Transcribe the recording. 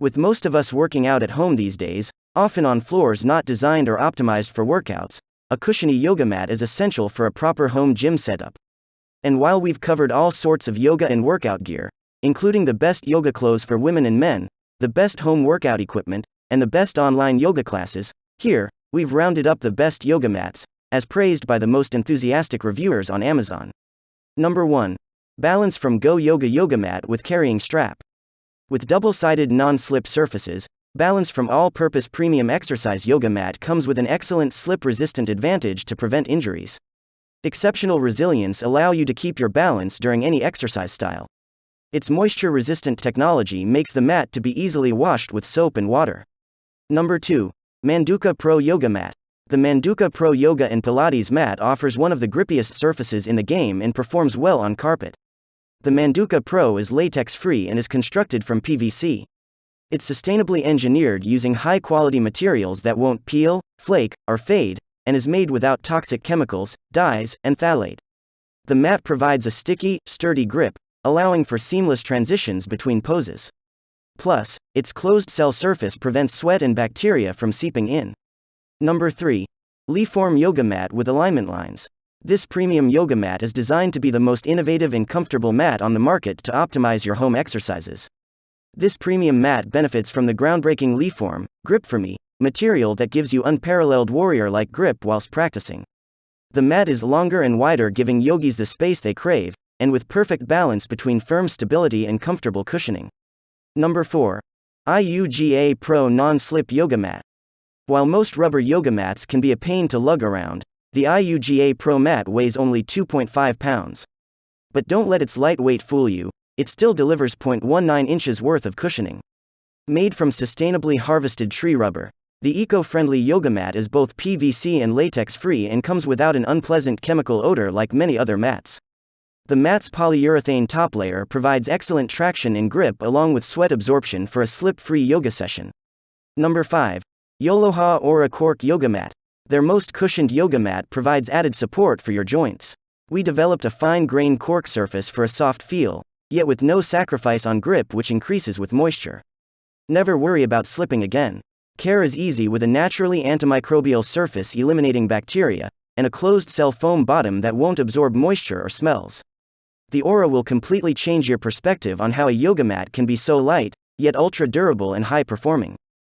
With most of us working out at home these days, often on floors not designed or optimized for workouts, a cushiony yoga mat is essential for a proper home gym setup. And while we've covered all sorts of yoga and workout gear, including the best yoga clothes for women and men, the best home workout equipment, and the best online yoga classes, here, we've rounded up the best yoga mats, as praised by the most enthusiastic reviewers on Amazon. Number 1. BalanceFrom GoYoga Yoga Mat with Carrying Strap. With double-sided non-slip surfaces, BalanceFrom All-Purpose Premium Exercise Yoga Mat comes with an excellent slip-resistant advantage to prevent injuries. Exceptional resilience allow you to keep your balance during any exercise style. Its moisture-resistant technology makes the mat to be easily washed with soap and water. Number 2. Manduka Pro Yoga Mat. The Manduka Pro Yoga and Pilates mat offers one of the grippiest surfaces in the game and performs well on carpet. The Manduka Pro is latex-free and is constructed from PVC. It's sustainably engineered using high-quality materials that won't peel, flake, or fade, and is made without toxic chemicals, dyes, and phthalate. The mat provides a sticky, sturdy grip, allowing for seamless transitions between poses. Plus, its closed-cell surface prevents sweat and bacteria from seeping in. Number 3. Liforme Yoga Mat with Alignment Lines. This premium yoga mat is designed to be the most innovative and comfortable mat on the market to optimize your home exercises. This premium mat benefits from the groundbreaking Liforme Grip for Me material that gives you unparalleled warrior-like grip whilst practicing. The mat is longer and wider, giving yogis the space they crave, and with perfect balance between firm stability and comfortable cushioning. Number 4. JUGA Pro Non-Slip Yoga Mat. While most rubber yoga mats can be a pain to lug around, the JUGA Pro mat weighs only 2.5 pounds. But don't let its lightweight fool you, it still delivers 0.19 inches worth of cushioning. Made from sustainably harvested tree rubber, the eco-friendly yoga mat is both PVC and latex-free and comes without an unpleasant chemical odor like many other mats. The mat's polyurethane top layer provides excellent traction and grip along with sweat absorption for a slip-free yoga session. Number 5. Yoloha Aura Cork Yoga Mat. Their most cushioned yoga mat provides added support for your joints. We developed a fine-grained cork surface for a soft feel, yet with no sacrifice on grip, which increases with moisture. Never worry about slipping again. Care is easy with a naturally antimicrobial surface eliminating bacteria, and a closed-cell foam bottom that won't absorb moisture or smells. The Aura will completely change your perspective on how a yoga mat can be so light, yet ultra-durable and high-performing.